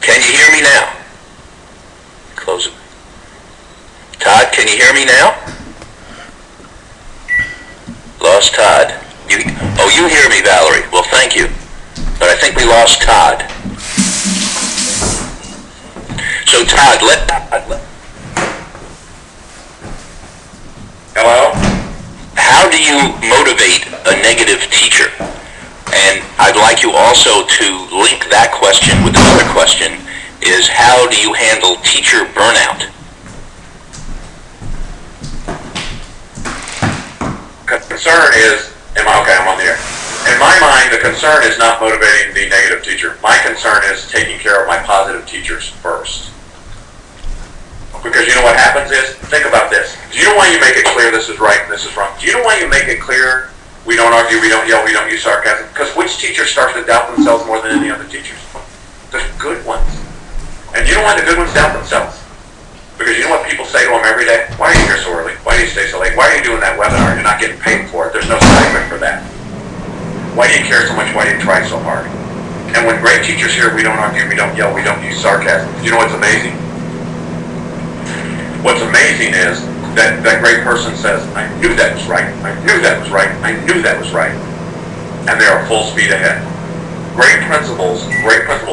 Can you hear me now? Close it. Todd, can you hear me now? Lost Todd. You hear me, Valerie. Well, thank you. But I think we lost Todd. So Todd, Hello? How do you motivate a negative teacher? And I'd like you also to link that question with another question, is how do you handle teacher burnout? Concern is, I'm on the air. In my mind, the concern is not motivating the negative teacher. My concern is taking care of my positive teachers first. Because you know what happens is, think about this. Do you know why you make it clear this is right and this is wrong? Do you know why you make it clear we don't argue, we don't yell, we don't use sarcasm? Because which teacher starts to doubt themselves more than any other teachers? The good ones. And you know why the good ones doubt themselves? Because you know what people say to them every day? Why are you here so early? Why do you stay so late? Why are you doing that webinar? You're not getting paid for it. There's no stipend for that. Why do you care so much? Why do you try so hard? And when great teachers hear we don't argue, we don't yell, we don't use sarcasm, you know what's amazing? What's amazing is that great person says, I knew that was right, I knew that was right, I knew that was right. And they are full speed ahead. Great principals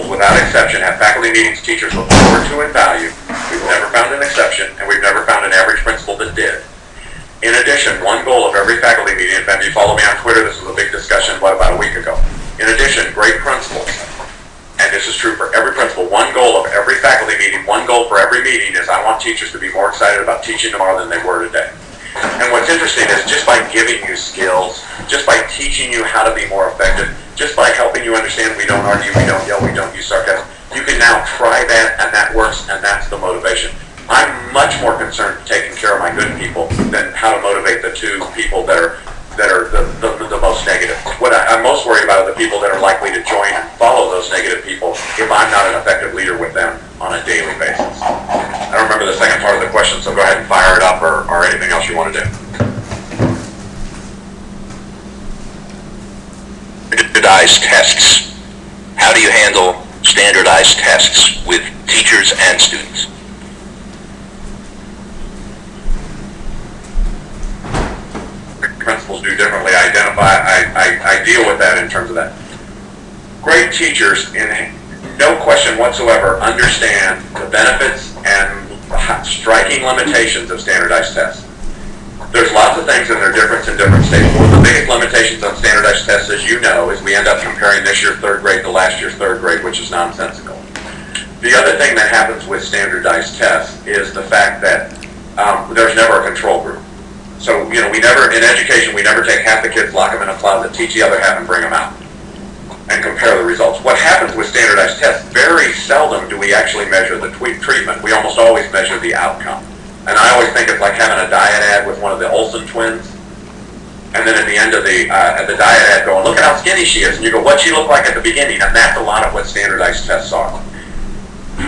without exception have faculty meetings teachers look forward to and value. We've never found an exception, and we've never found an average principal that did. In addition, one goal of every faculty meeting, and if you follow me on Twitter, this was a big discussion, about a week ago. In addition, great principals, and this is true for every principal, one goal of every faculty meeting, one goal for every meeting is I want teachers to be more excited about teaching tomorrow than they were today. And what's interesting is just by giving you skills, just by teaching you how to be more effective, just by helping you understand we don't argue, we don't yell, we don't use sarcasm, you can now try that and that works, and that's the motivation. I'm much more concerned with taking care of my good people than how to motivate the two people that are the most negative. What I'm most worried about are the people that are likely to join and follow those negative people if I'm not an effective leader with them on a daily basis. I don't remember the second part of the question, so go ahead and fire it up or anything else you want to do. Standardized tests. How do you handle standardized tests with teachers and students? Principals do differently. I deal with that in terms of that. Great teachers, in no question whatsoever, understand the benefits and striking limitations of standardized tests. There's lots of things and they're different in different states. One of the biggest limitations on standardized tests, as you know, is we end up comparing this year's third grade to last year's third grade, which is nonsensical. The other thing that happens with standardized tests is the fact that there's never a control group. So, in education, we never take half the kids, lock them in a closet, teach the other half, and bring them out and compare the results. What happens with standardized tests, very seldom do we actually measure the treatment. We almost always measure the outcome. And I always think it's like having a diet ad with one of the Olsen twins, and then at the end of the diet ad going, look at how skinny she is, and you go, what'd she look like at the beginning? And that's a lot of what standardized tests are.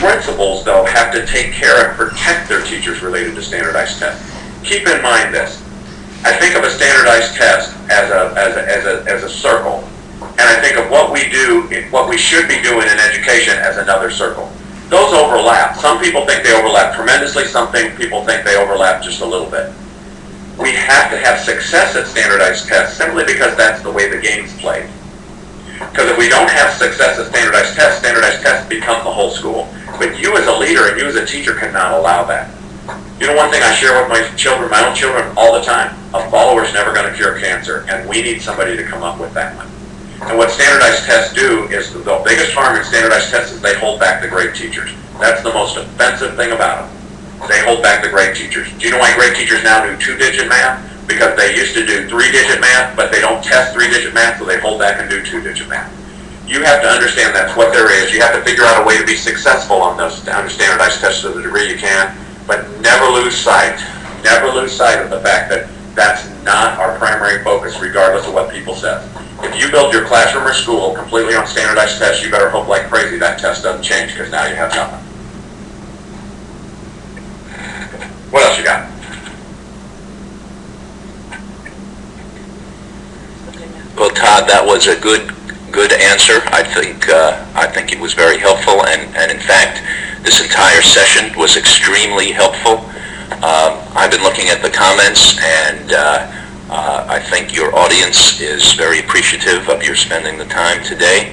Principals, though, have to take care and protect their teachers related to standardized tests. Keep in mind this. I think of a standardized test as a circle, and I think of what we do, what we should be doing in education as another circle. Those overlap. Some people think they overlap tremendously. Some people think they overlap just a little bit. We have to have success at standardized tests simply because that's the way the game's played. Because if we don't have success at standardized tests become the whole school. But you as a leader and you as a teacher cannot allow that. You know, one thing I share with my own children all the time, a follower's never going to cure cancer, and we need somebody to come up with that one. And what standardized tests do is the biggest harm in standardized tests is they hold back the great teachers. That's the most offensive thing about them. They hold back the great teachers. Do you know why great teachers now do 2-digit math? Because they used to do 3-digit math, but they don't test 3-digit math, so they hold back and do 2-digit math. You have to understand that's what there is. You have to figure out a way to be successful on those standardized tests to the degree you can, but never lose sight of the fact that that's not our primary focus, regardless of what people say. If you build your classroom or school completely on standardized tests, you better hope like crazy that test doesn't change, because now you have nothing. What else you got? Well, Todd, that was a good good answer. I think it was very helpful, and in fact, this entire session was extremely helpful. I've been looking at the comments, and I think your audience is very appreciative of your spending the time today.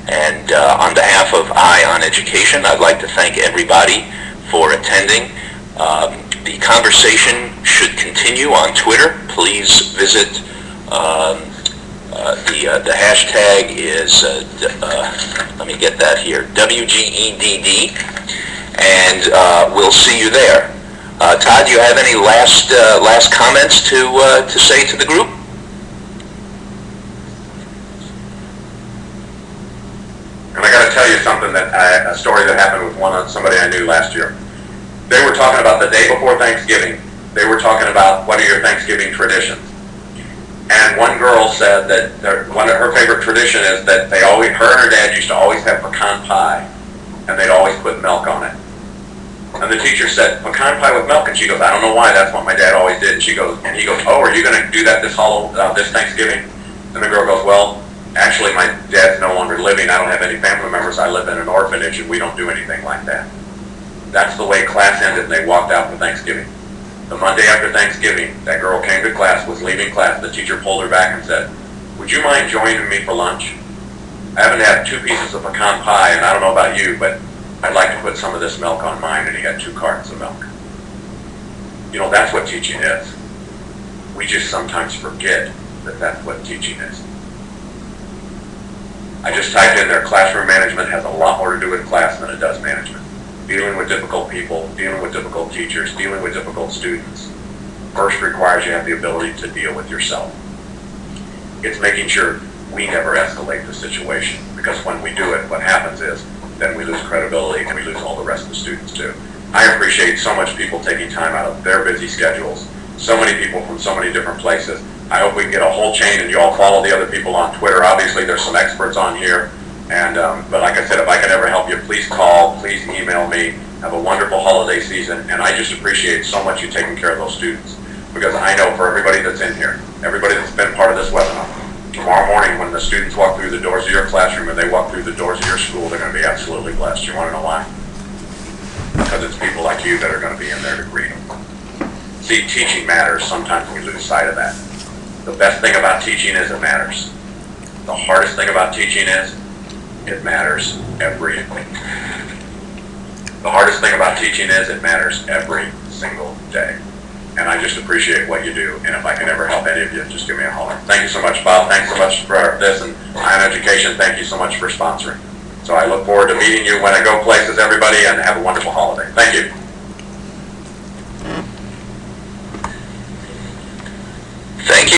And on behalf of Eye on Education, I'd like to thank everybody for attending. The conversation should continue on Twitter. Please visit the hashtag is, let me get that here, WGEDD, and we'll see you there. Todd, do you have any last comments to say to the group? And I got to tell you something a story that happened with somebody I knew last year. They were talking about the day before Thanksgiving. They were talking about what are your Thanksgiving traditions. And one girl said that one of her favorite tradition is that her and her dad used to always have pecan pie, and they'd always put milk on it. And the teacher said, pecan pie with milk? And she goes, I don't know why, that's what my dad always did. And he goes, oh, are you going to do that this Thanksgiving? And the girl goes, well, actually my dad's no longer living, I don't have any family members, I live in an orphanage, and we don't do anything like that. That's the way class ended, and they walked out for Thanksgiving. The Monday after Thanksgiving, that girl came to class, was leaving class, the teacher pulled her back and said, would you mind joining me for lunch? I haven't had 2 pieces of pecan pie, and I don't know about you, but I'd like to put some of this milk on mine. And he had 2 cartons of milk. You know, that's what teaching is. We just sometimes forget that that's what teaching is. I just typed in there, classroom management has a lot more to do with class than it does management. Dealing with difficult people, dealing with difficult teachers, dealing with difficult students, first requires you have the ability to deal with yourself. It's making sure we never escalate the situation, because when we do it, what happens is then we lose credibility and we lose all the rest of the students too. I appreciate so much people taking time out of their busy schedules, so many people from so many different places. I hope we can get a whole chain and you all follow the other people on Twitter. Obviously there's some experts on here, and but like I said, if I can ever help you, please call, please email me. Have a wonderful holiday season, and I just appreciate so much you taking care of those students, because I know for everybody that's in here, everybody that's been part of this webinar, tomorrow morning when the students walk through the doors of your classroom and they walk through the doors of your school, they're going to be absolutely blessed. You want to know why? Because it's people like you that are going to be in there to greet them. See, teaching matters. Sometimes we lose sight of that. The best thing about teaching is it matters. The hardest thing about teaching is it matters everything. The hardest thing about teaching is it matters every single day. And I just appreciate what you do. And if I can ever help any of you, just give me a holler. Thank you so much, Bob. Thanks so much for this. And Eye on Education, thank you so much for sponsoring. So I look forward to meeting you when I go places, everybody, and have a wonderful holiday. Thank you.